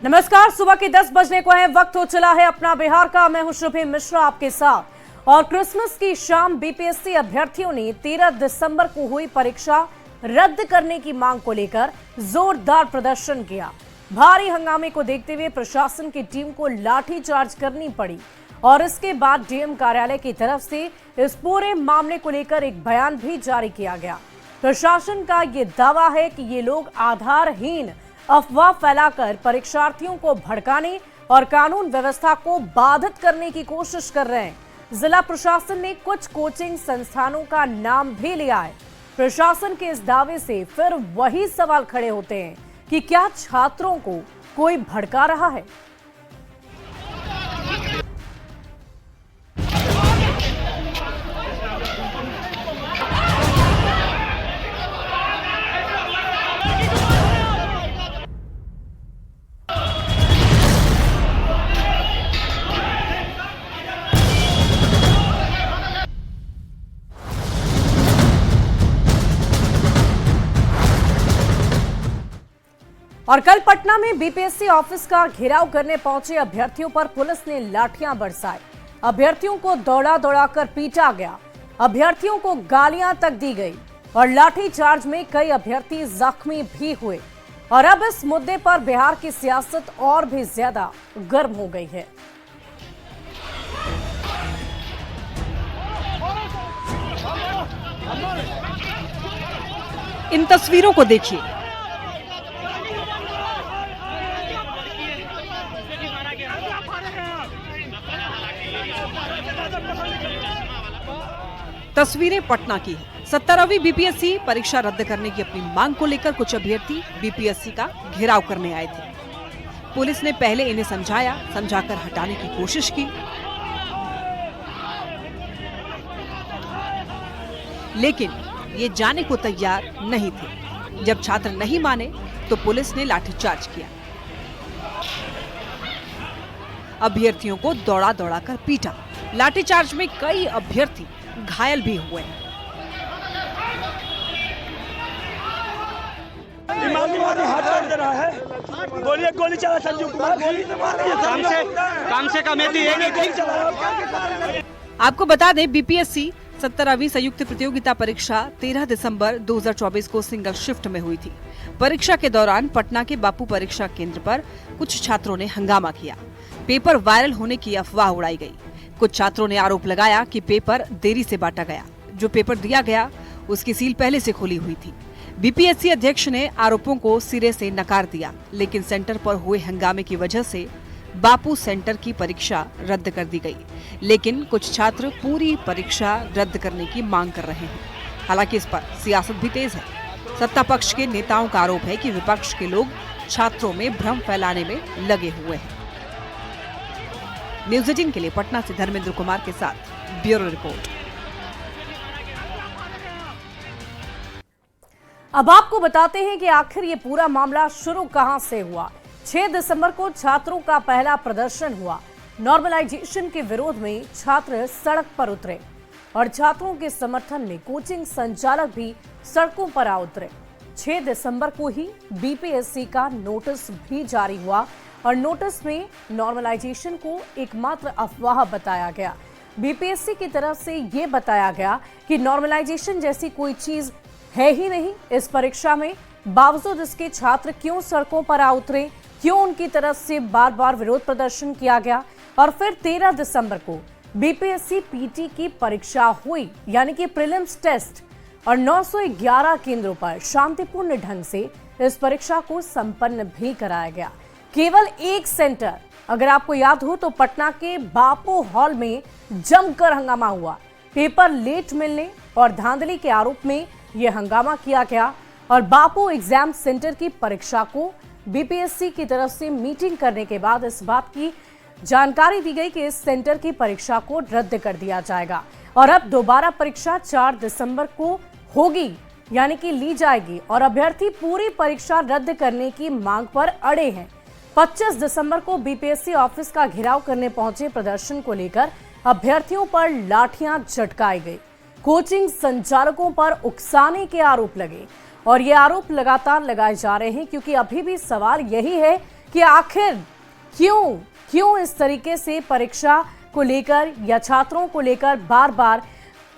नमस्कार, सुबह के 10 बजने को है, वक्त हो चला है अपना बिहार का। मैं हूं शुभे मिश्रा आपके साथ। और क्रिसमस की शाम बीपीएससी अभ्यर्थियों ने 13 दिसंबर को हुई परीक्षा रद्द करने की मांग को लेकर जोरदार प्रदर्शन किया। भारी हंगामे को देखते हुए प्रशासन की टीम को लाठीचार्ज करनी पड़ी और इसके बाद डीएम कार्यालय की तरफ से इस पूरे मामले को लेकर एक बयान भी जारी किया गया। प्रशासन का ये दावा है कि ये लोग आधारहीन अफवाह फैलाकर परीक्षार्थियों को भड़काने और कानून व्यवस्था को बाधित करने की कोशिश कर रहे हैं। जिला प्रशासन ने कुछ कोचिंग संस्थानों का नाम भी लिया है। प्रशासन के इस दावे से फिर वही सवाल खड़े होते हैं कि क्या छात्रों को कोई भड़का रहा है। और कल पटना में बीपीएससी ऑफिस का घेराव करने पहुंचे अभ्यर्थियों पर पुलिस ने लाठियां बरसाई। अभ्यर्थियों को दौड़ा दौड़ाकर पीटा गया, अभ्यर्थियों को गालियां तक दी गई और लाठीचार्ज में कई अभ्यर्थी जख्मी भी हुए। और अब इस मुद्दे पर बिहार की सियासत और भी ज्यादा गर्म हो गई है। इन तस्वीरों को देखिए। तस्वीरें पटना की है। 17वीं बीपीएससी परीक्षा रद्द करने की अपनी मांग को लेकर कुछ अभ्यर्थी बीपीएससी का घेराव करने आए थे। पुलिस ने पहले इन्हें समझाकर हटाने की कोशिश की, लेकिन ये जाने को तैयार नहीं थे। जब छात्र नहीं माने तो पुलिस ने लाठीचार्ज किया, अभ्यर्थियों को दौड़ा दौड़ाकर पीटा। लाठीचार्ज में कई अभ्यर्थी घायल भी हुए। गोली चला संजीव कुमार, काम से कमेटी आपको बता दें, बीपीएससी 17वीं संयुक्त प्रतियोगिता परीक्षा 13 दिसंबर 2024 को सिंगल शिफ्ट में हुई थी। परीक्षा के दौरान पटना के बापू परीक्षा केंद्र पर कुछ छात्रों ने हंगामा किया। पेपर वायरल होने की अफवाह उड़ाई गई। कुछ छात्रों ने आरोप लगाया कि पेपर देरी से बांटा गया। जो पेपर दिया गया उसकी सील पहले से खुली हुई थी। बीपीएससी अध्यक्ष ने आरोपों को सिरे से नकार दिया, लेकिन सेंटर पर हुए हंगामे की वजह से बापू सेंटर की परीक्षा रद्द कर दी गई। लेकिन कुछ छात्र पूरी परीक्षा रद्द करने की मांग कर रहे हैं। हालांकि इस पर सियासत भी तेज है। सत्ता पक्ष के नेताओं का आरोप है कि विपक्ष के लोग छात्रों में भ्रम फैलाने में लगे हुए हैं। न्यूज़ 18 के लिए पटना से धर्मेंद्र कुमार के साथ ब्यूरो रिपोर्ट। अब आपको बताते हैं कि आखिर ये पूरा मामला शुरू कहां से हुआ। 6 दिसंबर को छात्रों का पहला प्रदर्शन हुआ। नॉर्मलाइजेशन के विरोध में छात्र सड़क पर उतरे और छात्रों के समर्थन में कोचिंग संचालक भी सड़कों पर आ उतरे। 6 दिसंबर को ही बीपीएससी का नोटिस भी जारी हुआ और नोटिस में नॉर्मलाइजेशन को एकमात्र अफवाह बताया गया। बीपीएससी की तरफ से ये बताया गया कि नॉर्मलाइजेशन जैसी कोई चीज है ही नहीं इस परीक्षा में। बावजूद इसके छात्र क्यों सड़कों पर आ उतरे, क्यों उनकी तरफ से बार बार विरोध प्रदर्शन किया गया। और फिर 13 दिसंबर को बीपीएससी पीटी की परीक्षा हुई, यानी कि प्रीलिम्स टेस्ट, और 911 केंद्रों पर शांतिपूर्ण ढंग से इस परीक्षा को संपन्न भी कराया गया। केवल एक सेंटर, अगर आपको याद हो तो पटना के बापू हॉल में जमकर हंगामा हुआ। पेपर लेट मिलने और धांधली के आरोप में यह हंगामा किया गया और बापू एग्जाम सेंटर की परीक्षा को बीपीएससी की तरफ से मीटिंग करने के बाद इस बात की जानकारी दी गई कि इस सेंटर की परीक्षा को रद्द कर दिया जाएगा और अब दोबारा परीक्षा 4 दिसंबर को होगी, यानी कि ली जाएगी। और अभ्यर्थी पूरी परीक्षा रद्द करने की मांग पर अड़े हैं। 25 दिसंबर को बीपीएससी ऑफिस का घेराव करने पहुंचे प्रदर्शन को लेकर अभ्यर्थियों पर लाठियां झटकाई गई। कोचिंग संचालकों पर उकसाने के आरोप लगे और ये आरोप लगातार लगाए जा रहे हैं, क्योंकि अभी भी सवाल यही है कि आखिर क्यों इस तरीके से परीक्षा को लेकर या छात्रों को लेकर बार बार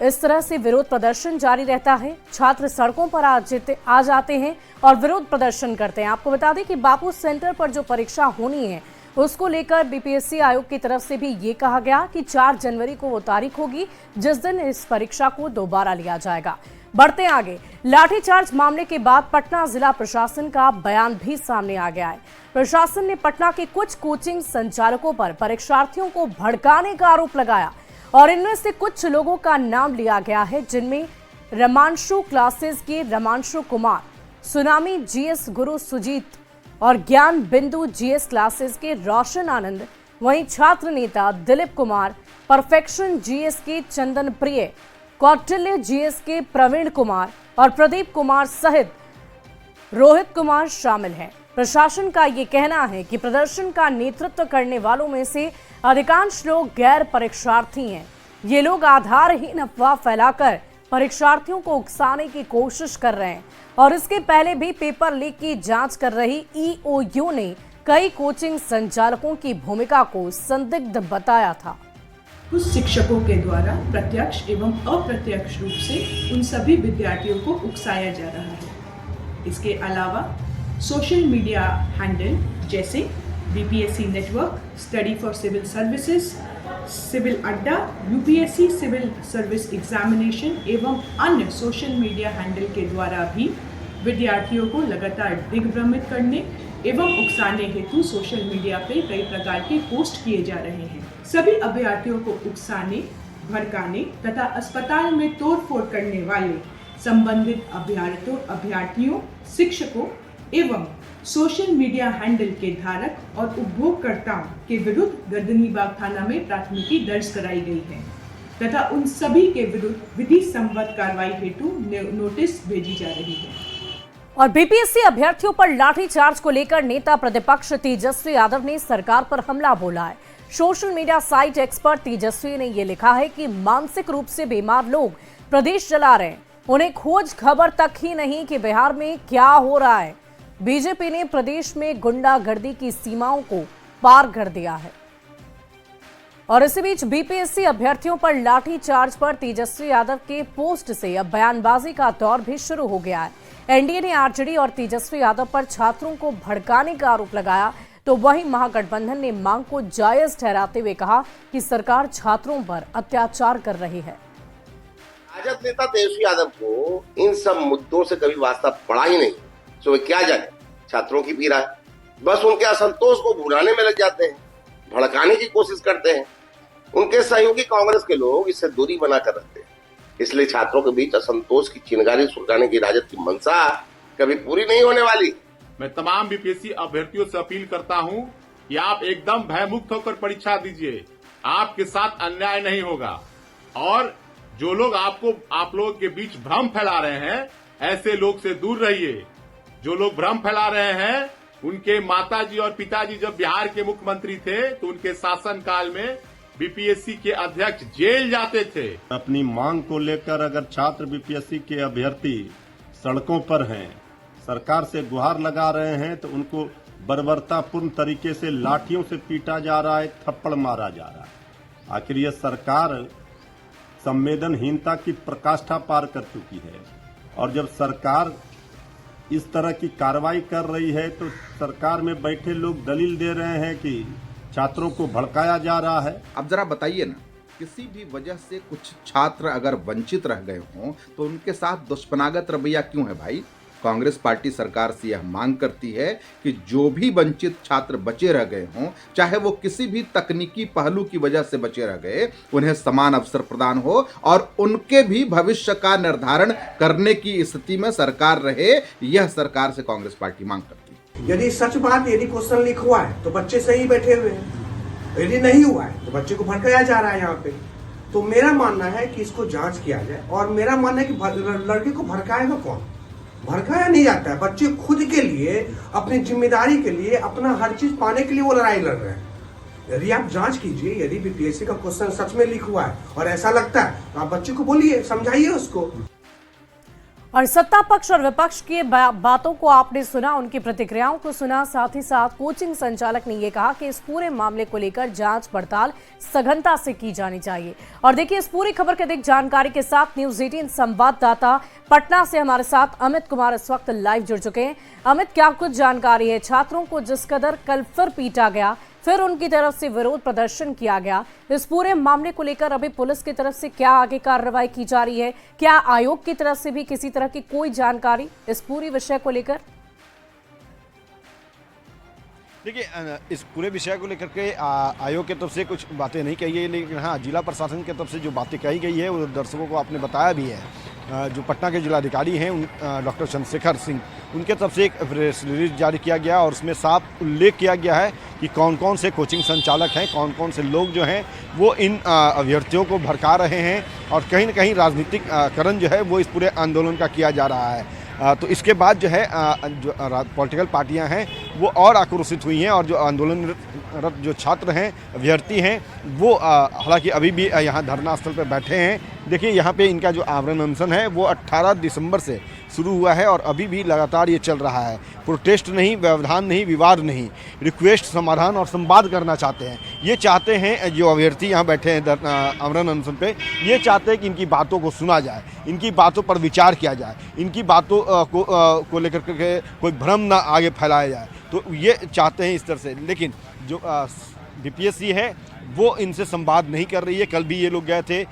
इस तरह से विरोध प्रदर्शन जारी रहता है। छात्र सड़कों पर आ जाते हैं और विरोध प्रदर्शन करते हैं। आपको बता दें कि बापू सेंटर पर जो परीक्षा होनी है उसको लेकर बीपीएससी आयोग की तरफ से भी ये कहा गया कि 4 जनवरी को वो तारीख होगी जिस दिन इस परीक्षा को दोबारा लिया जाएगा। बढ़ते आगे, लाठीचार्ज मामले के बाद पटना जिला प्रशासन का बयान भी सामने आ गया है। प्रशासन ने पटना के कुछ कोचिंग संचालकों पर परीक्षार्थियों को भड़काने का आरोप लगाया और इनमें से कुछ लोगों का नाम लिया गया है, जिनमें रमांशु क्लासेस के रमांशु कुमार, सुनामी जीएस गुरु सुजीत और ज्ञान बिंदु जीएस क्लासेस के रोशन आनंद, वहीं छात्र नेता दिलीप कुमार, परफेक्शन जीएस के चंदन प्रिय, कौटिल्य जीएस के प्रवीण कुमार और प्रदीप कुमार सहित रोहित कुमार शामिल हैं। प्रशासन का ये कहना है कि प्रदर्शन का नेतृत्व करने वालों में से अधिकांश लोग गैर परीक्षार्थी हैं। ये लोग आधारहीन अफवाह फैलाकर परीक्षार्थियों को उकसाने की कोशिश कर रहे हैं और इसके पहले भी पेपर लीक की जांच कर रही ईओयू ने कई कोचिंग संचालकों की भूमिका को संदिग्ध बताया था। कुछ शिक्षकों के द्वारा प्रत्यक्ष एवं अप्रत्यक्ष रूप से उन सभी विद्यार्थियों को उकसाया जा रहा है। इसके अलावा सोशल मीडिया हैंडल जैसे BPSC network, study for civil services, civil Adda, UPSC civil service examination एवं अन्य सोशल मीडिया हैंडल के द्वारा भी विद्यार्थियों को लगातार दिग्भ्रमित करने एवं उकसाने हेतु सोशल मीडिया पे कई प्रकार के पोस्ट किए जा रहे हैं। सभी अभ्यर्थियों को उकसाने, भड़काने तथा अस्पताल में तोड़फोड़ करने वाले संबंधित अभ्यर्थियों, शिक्षकों एवं सोशल मीडिया हैंडल के धारक और उपभोगकर्ताओं के विरुद्ध गर्दनीबाग थाना में प्राथमिकी दर्ज कराई गई है तथा उन सभी के विरुद्ध विधि सम्मत कार्रवाई हेतु नोटिस भेजी जा रही है। और बीपीएससी अभ्यर्थियों पर लाठीचार्ज को लेकर नेता प्रतिपक्ष तेजस्वी यादव ने सरकार पर हमला बोला है। सोशल मीडिया साइट एक्सपर्ट तेजस्वी ने यह लिखा है कि मानसिक रूप से बीमार लोग प्रदेश चला रहे हैं, उन्हें खोज खबर तक ही नहीं कि बिहार में क्या हो रहा है। बीजेपी ने प्रदेश में गुंडागर्दी की सीमाओं को पार कर दिया है। और इसी बीच बीपीएससी अभ्यर्थियों पर लाठीचार्ज पर तेजस्वी यादव के पोस्ट से अब बयानबाजी का दौर भी शुरू हो गया है। एनडीए ने आरजेडी और तेजस्वी यादव पर छात्रों को भड़काने का आरोप लगाया, तो वहीं महागठबंधन ने मांग को जायज ठहराते हुए कहा कि सरकार छात्रों पर अत्याचार कर रही है। राजद नेता तेजस्वी यादव को इन सब मुद्दों से कभी वास्ता पड़ा ही नहीं, तो वे क्या जाने छात्रों की पीड़ा है। बस उनके असंतोष को भुलाने में लग जाते हैं, भड़काने की कोशिश करते हैं। उनके सहयोगी कांग्रेस के लोग इससे दूरी बनाकर रखते हैं। इसलिए छात्रों के बीच असंतोष की चिंगारी सुलगाने की राजद की मंशा कभी पूरी नहीं होने वाली। मैं तमाम बीपीएससी अभ्यर्थियों से अपील करता हूं कि आप एकदम भयमुक्त होकर परीक्षा दीजिए। आपके साथ अन्याय नहीं होगा और जो लोग आप लोगों के बीच भ्रम फैला रहे हैं, ऐसे लोग से दूर रहिए। जो लोग भ्रम फैला रहे हैं, उनके माताजी और पिताजी जब बिहार के मुख्यमंत्री थे तो उनके शासन काल में बीपीएससी के अध्यक्ष जेल जाते थे। अपनी मांग को लेकर अगर छात्र बीपीएससी के अभ्यर्थी सड़कों पर हैं, सरकार से गुहार लगा रहे हैं, तो उनको बर्बरतापूर्ण तरीके से लाठियों से पीटा जा रहा है, थप्पड़ मारा जा रहा है। आखिर यह सरकार संवेदनहीनता की प्रकाष्ठा पार कर चुकी है और जब सरकार इस तरह की कार्रवाई कर रही है तो सरकार में बैठे लोग दलील दे रहे हैं कि छात्रों को भड़काया जा रहा है। अब जरा बताइए ना, किसी भी वजह से कुछ छात्र अगर वंचित रह गए हों तो उनके साथ दुष्पनागत रवैया क्यों है भाई? कांग्रेस पार्टी सरकार से यह मांग करती है कि जो भी वंचित छात्र बचे रह गए हों, चाहे वो किसी भी तकनीकी पहलू की वजह से बचे रह गए, उन्हें समान अवसर प्रदान हो और उनके भी भविष्य का निर्धारण करने की स्थिति में सरकार रहे। यह सरकार से कांग्रेस पार्टी मांग करती है। यदि सच बात, यदि क्वेश्चन लीक हुआ है तो बच्चे सही बैठे हुए हैं, यदि नहीं हुआ है तो बच्चे को भड़काया जा रहा है यहाँ पे। तो मेरा मानना है कि इसको जांच किया जाए और मेरा मानना है कि लड़के को भड़काएगा कौन? भड़काया नहीं जाता है। बच्चे खुद के लिए, अपनी जिम्मेदारी के लिए, अपना हर चीज पाने के लिए वो लड़ाई लड़ रहे हैं। यदि आप जांच कीजिए, यदि बीपीएससी का क्वेश्चन सच में लीक हुआ है और ऐसा लगता है तो आप बच्चे को बोलिए, समझाइए उसको। और सत्ता पक्ष और विपक्ष की बातों को आपने सुना, उनकी प्रतिक्रियाओं को सुना। साथ ही साथ कोचिंग संचालक ने यह कहा कि इस पूरे मामले को लेकर जांच पड़ताल सघनता से की जानी चाहिए। और देखिए, इस पूरी खबर के अधिक जानकारी के साथ न्यूज़ 18 संवाददाता पटना से हमारे साथ अमित कुमार इस वक्त लाइव जुड़ चुके हैं। अमित, क्या कुछ जानकारी है? छात्रों को जिस कदर कल फिर पीटा गया, फिर उनकी तरफ से विरोध प्रदर्शन किया गया, इस पूरे मामले को लेकर अभी पुलिस की तरफ से क्या आगे कार्रवाई की जा रही है? क्या आयोग की तरफ से भी किसी तरह की कोई जानकारी इस पूरी विषय को लेकर? देखिए, इस पूरे विषय को लेकर के आयोग की तरफ से कुछ बातें नहीं कही गई, लेकिन हाँ, जिला प्रशासन की तरफ से जो बातें कही गई है वो दर्शकों को आपने बताया भी है। जो पटना के जिलाधिकारी हैं डॉक्टर चंद्रशेखर सिंह, उनके तरफ से एक प्रेस रिलीज जारी किया गया और उसमें साफ उल्लेख किया गया है कि कौन कौन से कोचिंग संचालक हैं, कौन कौन से लोग जो हैं वो इन अभ्यर्थियों को भड़का रहे हैं और कहीं न कहीं राजनीतिक करण जो है वो इस पूरे आंदोलन का किया जा रहा है। तो इसके बाद जो है जो पॉलिटिकल पार्टियां हैं वो और आक्रोशित हुई हैं और जो आंदोलनरत जो छात्र हैं, अभ्यर्थी हैं, वो हालांकि अभी भी यहाँ धरना स्थल पर बैठे हैं। देखिए, यहाँ पे इनका जो आवरण अनशन है वो 18 दिसंबर से शुरू हुआ है और अभी भी लगातार ये चल रहा है। प्रोटेस्ट नहीं, व्यवधान नहीं, विवाद नहीं, रिक्वेस्ट, समाधान और संवाद करना चाहते हैं। ये चाहते हैं, जो अभ्यर्थी यहाँ बैठे हैं आवरण अनशन पे, ये चाहते हैं कि इनकी बातों को सुना जाए, इनकी बातों पर विचार किया जाए, इनकी बातों को लेकर के कोई भ्रम ना आगे फैलाया जाए। तो ये चाहते हैं इस तरह से, लेकिन जो बीपीएससी है वो इनसे संवाद नहीं कर रही है। कल भी ये लोग गए थे,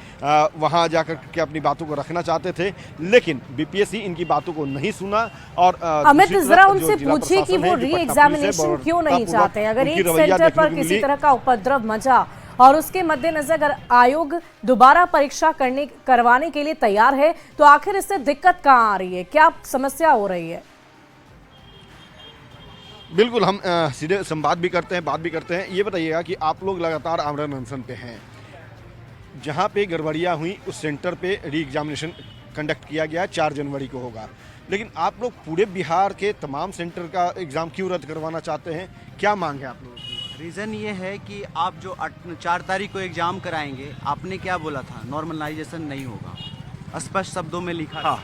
वहाँ जाकर के अपनी बातों को रखना चाहते थे, लेकिन बीपीएससी इनकी बातों को नहीं सुना। और अमित, जरा उनसे पूछिए कि वो री एग्जामिनेशन क्यों नहीं चाहते? अगर एक सेंटर पर किसी तरह का उपद्रव मचा और उसके मद्देनजर अगर आयोग दोबारा परीक्षा करवाने के लिए तैयार है, तो आखिर इससे दिक्कत कहाँ आ रही है? क्या समस्या हो रही है? बिल्कुल, हम सीधे संवाद भी करते हैं, बात भी करते हैं। ये बताइएगा कि आप लोग लगातार आवरण अनशन पे हैं, जहाँ पे गड़बड़ियाँ हुई उस सेंटर पे री एग्जामिनेशन कंडक्ट किया गया, 4 जनवरी को होगा, लेकिन आप लोग पूरे बिहार के तमाम सेंटर का एग्ज़ाम क्यों रद्द करवाना चाहते हैं? क्या मांग है आप लोगों की? रीज़न ये है कि आप जो 4 तारीख को एग्ज़ाम कराएंगे, आपने क्या बोला था? नॉर्मलाइजेशन नहीं होगा, स्पष्ट शब्दों में लिखा था।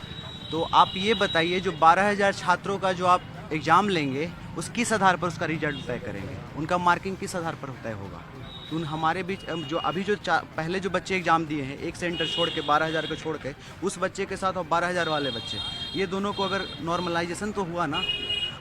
तो आप ये बताइए, जो 12,000 छात्रों का जो आप एग्ज़ाम लेंगे, उस किस आधार पर उसका रिजल्ट तय करेंगे? उनका मार्किंग किस आधार पर तय होगा? तो हमारे बीच जो अभी जो पहले जो बच्चे एग्ज़ाम दिए हैं, एक सेंटर छोड़ के 12,000 को छोड़ के, उस बच्चे के साथ और 12,000 वाले बच्चे, ये दोनों को अगर नॉर्मलाइजेशन तो हुआ ना,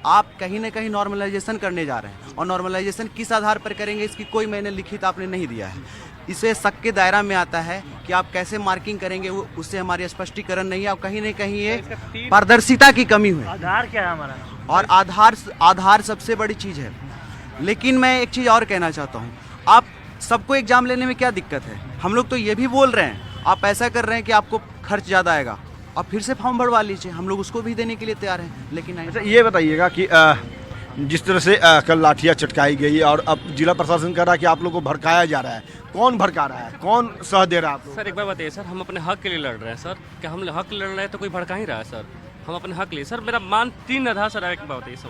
आप कहीं ना कहीं नॉर्मलाइजेशन करने जा रहे हैं। और नॉर्मलाइजेशन किस आधार पर करेंगे, इसकी कोई मैंने लिखित आपने नहीं दिया है। इसे शक के दायरा में आता है कि आप कैसे मार्किंग करेंगे, वो उससे हमारी स्पष्टीकरण नहीं है और कहीं ना कहीं ये पारदर्शिता की कमी हुई। आधार क्या है हमारा? और आधार सबसे बड़ी चीज़ है। लेकिन मैं एक चीज़ और कहना चाहता हूँ, आप सबको एग्जाम लेने में क्या दिक्कत है? हम लोग तो ये भी बोल रहे हैं, आप ऐसा कर रहे हैं कि आपको खर्च ज़्यादा आएगा, और फिर से फॉर्म भरवा लीजिए, हम लोग उसको भी देने के लिए तैयार हैं। लेकिन अच्छा, ये बताइएगा कि जिस तरह से कल लाठियाँ चटकाई गई और अब जिला प्रशासन कह रहा है कि आप लोग को भड़काया जा रहा है, कौन भड़का रहा है, कौन सह दे रहा है आपको? सर एक बार बताइए सर, हम अपने हक के लिए लड़ रहे हैं सर, क्या हम हक लड़ रहे हैं तो कोई भड़का ही रहा है सर? हम अपने हक लिए सर, मेरा मान 3 आधार सर। एक बात बताइए सर,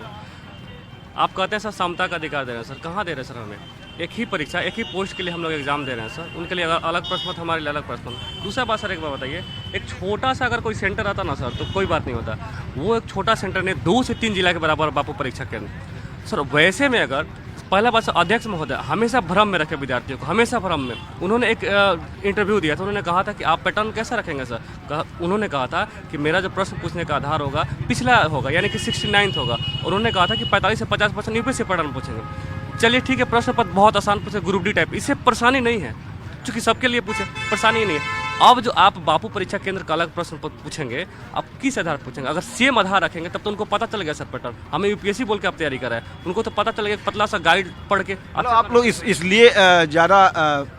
आप कहते हैं सर समता का अधिकार दे रहे हैं सर, कहाँ दे रहे हैं सर? हमें एक ही परीक्षा, एक ही पोस्ट के लिए हम लोग एग्जाम दे रहे हैं सर, उनके लिए अलग प्रश्न, हमारे लिए अलग प्रश्न। दूसरा बात सर, एक बार बताइए, एक छोटा सा अगर कोई सेंटर आता ना सर तो कोई बात नहीं होता, वो एक छोटा सेंटर ने 2 से 3 जिला के बराबर बापू परीक्षा केंद्र सर। वैसे में अगर पहला बात, अध्यक्ष महोदय हमेशा भ्रम में रखे विद्यार्थियों को, हमेशा भ्रम में। उन्होंने एक इंटरव्यू दिया था, उन्होंने कहा था कि आप पैटर्न कैसा रखेंगे सर? उन्होंने कहा था कि मेरा जो प्रश्न पूछने का आधार होगा पिछला होगा, यानी कि 69th होगा। उन्होंने कहा था कि 45 से 50% यूपीएससी पैटर्न पूछेंगे। चलिए ठीक है, प्रश्न पत्र बहुत आसान पूछे, ग्रुप डी टाइप, इससे परेशानी नहीं है, क्योंकि सबके लिए पूछे, परेशानी नहीं है। अब जो आप बापू परीक्षा केंद्र का अलग प्रश्न पूछेंगे, आप किस आधार पर पूछेंगे? अगर सेम आधार रखेंगे तब तो उनको पता चल गया सर पैटर्न, हमें यूपीएससी बोल के आप तैयारी कर रहे हैं, उनको तो पता चल गया, पतला सा गाइड पढ़ के। आप लोग इसलिए ज़्यादा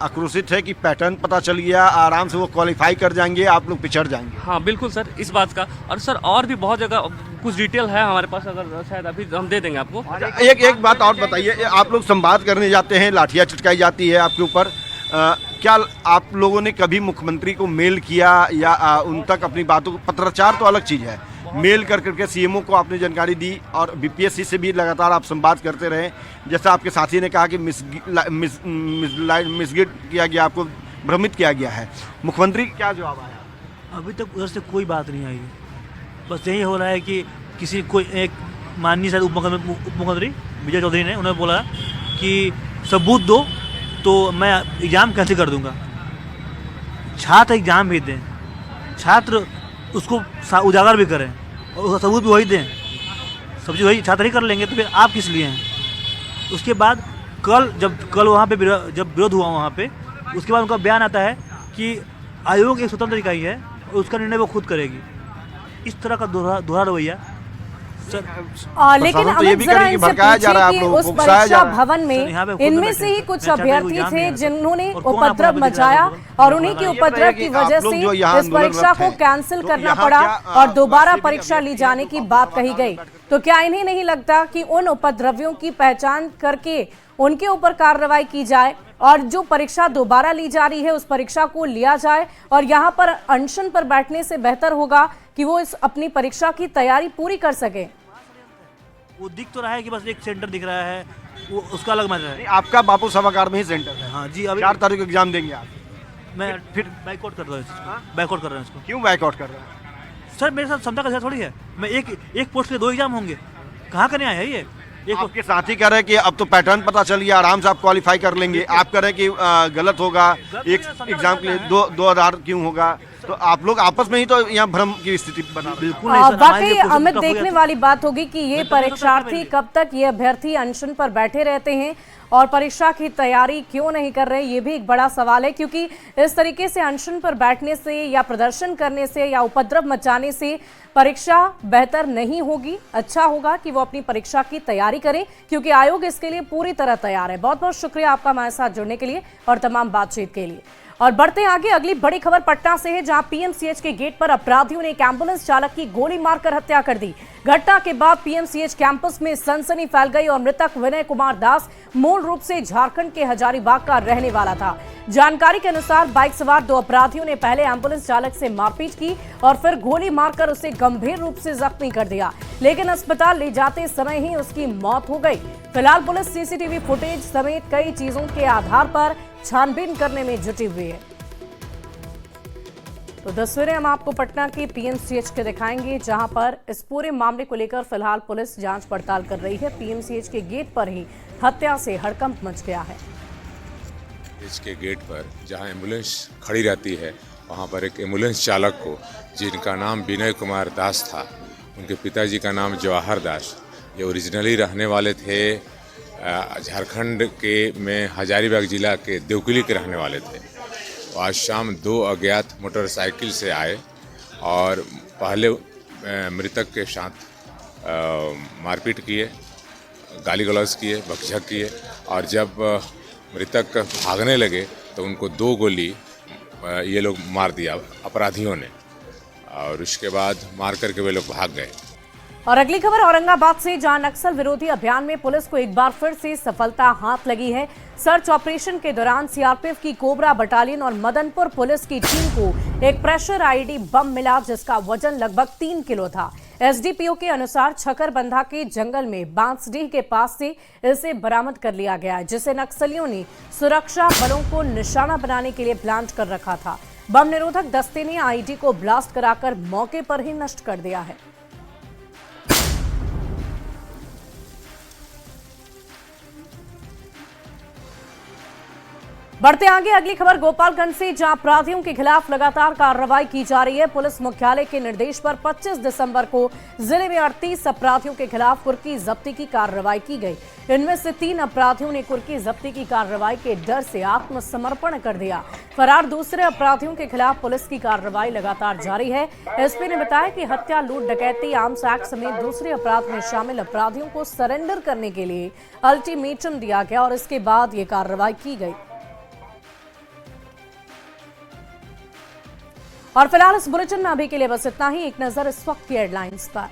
आक्रोशित है कि पैटर्न पता चल गया, आराम से वो क्वालिफाई कर जाएंगे, आप लोग पिछड़ जाएंगे? हाँ बिल्कुल सर, इस बात का। और सर और भी बहुत जगह कुछ डिटेल है हमारे पास, अगर शायद अभी हम दे देंगे आपको। एक बात और बताइए, आप लोग संवाद करने जाते हैं, लाठियाँ चटकाई जाती है आपके ऊपर, क्या आप लोगों ने कभी मुख्यमंत्री को मेल किया या उन तक अपनी बातों को, पत्राचार तो अलग चीज़ है, मेल कर करके सीएमओ को आपने जानकारी दी और बीपीएससी से भी लगातार आप संवाद करते रहे, जैसा आपके साथी ने कहा कि मिसगाइड किया गया, आपको भ्रमित किया गया है, मुख्यमंत्री क्या जवाब आया? अभी तक उधर से कोई बात नहीं आई। बस यही हो रहा है कि किसी कोई एक माननीय शायद उप मुख्यमंत्री विजय चौधरी ने उन्होंने बोला कि सबूत दो तो मैं एग्ज़ाम कैंसिल कर दूंगा। छात्र एग्ज़ाम भी दें, छात्र उसको उजागर भी करें और उसका सबूत भी वही दें, सब चीज़ वही छात्र ही कर लेंगे तो फिर आप किस लिए हैं। उसके बाद कल वहाँ पे जब विरोध हुआ वहाँ पे, उसके बाद उनका बयान आता है कि आयोग एक स्वतंत्र इकाई है और उसका निर्णय वो खुद करेगी। इस तरह का दोहरा रवैया लेकिन तो ये भी करें कि भड़काया जा रहा है आप लोगों उस को, उकसाया जा परीक्षा रहा है। भवन में इनमें से ही कुछ अभ्यर्थी थे जिन्होंने उपद्रव मचाया और उन्हीं की उपद्रव की वजह से इस परीक्षा को कैंसिल करना पड़ा और दोबारा परीक्षा ली जाने की बात कही गई। तो क्या इन्हें नहीं लगता कि उन उपद्रवियों की पहचान करके उनके ऊपर कार्रवाई की जाए और जो परीक्षा दोबारा ली जा रही है उस परीक्षा को लिया जाए और यहाँ पर अनशन पर बैठने से बेहतर होगा कि वो इस अपनी परीक्षा की तैयारी पूरी कर सके। वो दिख तो रहा है कि बस एक सेंटर दिख रहा है, वो उसका अलग मैटर है। आपका बापू सभागार में ही सेंटर है। हाँ जी, अभी 4 तारीख को एग्जाम देंगे आप। मैं फिर बाइकआउट कर रहा हूँ, बाइकआउट कर रहा हूँ इसको। क्यों बाइकआउट कर रहे हैं? सर मेरे साथ क्षमता का थोड़ी है, मैं एक पोस्ट के 2 एग्जाम होंगे, कहाँ करने आए हैं ये। आपके साथी कह रहे हैं कि अब तो पैटर्न पता चल गया, आराम से आप क्वालिफाई कर लेंगे। आप कह रहे हैं कि गलत होगा, एक एग्जाम के लिए 2 क्यों होगा? तो आप लोग आपस में ही तो यहाँ भ्रम की स्थिति बना। बिल्कुल वाकई अमित, देखने वाली बात होगी कि ये परीक्षार्थी कब तक, ये अभ्यर्थी अनशन पर बैठे रहते हैं और परीक्षा की तैयारी क्यों नहीं कर रहे, ये भी एक बड़ा सवाल है। क्योंकि इस तरीके से अनशन पर बैठने से या प्रदर्शन करने से या उपद्रव मचाने से परीक्षा बेहतर नहीं होगी। अच्छा होगा कि वो अपनी परीक्षा की तैयारी करें क्योंकि आयोग इसके लिए पूरी तरह तैयार है। बहुत बहुत शुक्रिया आपका हमारे साथ जुड़ने के लिए और तमाम बातचीत के लिए। और बढ़ते आगे, अगली बड़ी खबर पटना से है जहां पीएमसीएच के गेट पर अपराधियों ने एक एम्बुलेंस चालक की गोली मारकर हत्या कर दी। घटना के बाद पीएमसीएच कैंपस में सनसनी फैल गई और मृतक विनय कुमार दास मूल रूप से झारखंड के हजारीबाग का रहने वाला था। जानकारी के अनुसार बाइक सवार 2 अपराधियों ने पहले एम्बुलेंस चालक से मारपीट की और फिर गोली मारकर उसे गंभीर रूप से जख्मी कर दिया, लेकिन अस्पताल ले जाते समय ही उसकी मौत हो गई। फिलहाल पुलिस सीसीटीवी फुटेज समेत कई चीजों के आधार पर छानबीन करने में जुटी हुई है। तो तस्वीरें हम आपको पटना के पीएमसीएच के दिखाएंगे जहां पर इस पूरे मामले को लेकर फिलहाल पुलिस जांच पड़ताल कर रही है। पीएमसीएच के गेट पर ही हत्या से हड़कंप मच गया है। इसके गेट पर जहां एम्बुलेंस खड़ी रहती है वहां पर एक एम्बुलेंस चालक को, जिनका नाम विनय कुमार दास था, उनके पिताजी का नाम जवाहर दास, ये ओरिजिनली रहने वाले थे झारखंड के में हजारीबाग जिला के देवकुली के रहने वाले थे। आज शाम 2 अज्ञात मोटरसाइकिल से आए और पहले मृतक के साथ मारपीट किए, गाली गलौज किए, बकझक किए और जब मृतक भागने लगे तो उनको 2 गोली ये लोग मार दिया अपराधियों ने और उसके बाद मार करके वे लोग भाग गए। और अगली खबर औरंगाबाद से जहां नक्सल विरोधी अभियान में पुलिस को एक बार फिर से सफलता हाथ लगी है। सर्च ऑपरेशन के दौरान सीआरपीएफ की कोबरा बटालियन और मदनपुर पुलिस की टीम को एक प्रेशर आईडी बम मिला जिसका वजन लगभग 3 किलो था। एसडीपीओ के अनुसार छकरबंधा के जंगल में बांसडीह के पास से इसे बरामद कर लिया गया है, जिसे नक्सलियों ने सुरक्षा बलों को निशाना बनाने के लिए प्लांट कर रखा था। बम निरोधक दस्ते ने आईडी को ब्लास्ट कराकर मौके पर ही नष्ट कर दिया है। बढ़ते आगे, अगली खबर गोपालगंज से जहां अपराधियों के खिलाफ लगातार कार्रवाई की जा रही है। पुलिस मुख्यालय के निर्देश पर 25 दिसंबर को जिले में 38 अपराधियों के खिलाफ कुर्की जब्ती की कार्रवाई की गई। इनमें से 3 अपराधियों ने कुर्की जब्ती की कार्रवाई के डर से आत्मसमर्पण कर दिया। फरार दूसरे अपराधियों के खिलाफ पुलिस की कार्रवाई लगातार जारी है। एसपी ने बताया कि हत्या, लूट, डकैती, आर्म्स एक्ट समेत दूसरे अपराध में शामिल अपराधियों को सरेंडर करने के लिए अल्टीमेटम दिया गया और इसके बाद ये कार्रवाई की गई। और फिलहाल इस बुलेटिन में अभी के लिए बस इतना ही। एक नजर इस वक्त की हेडलाइंस पर।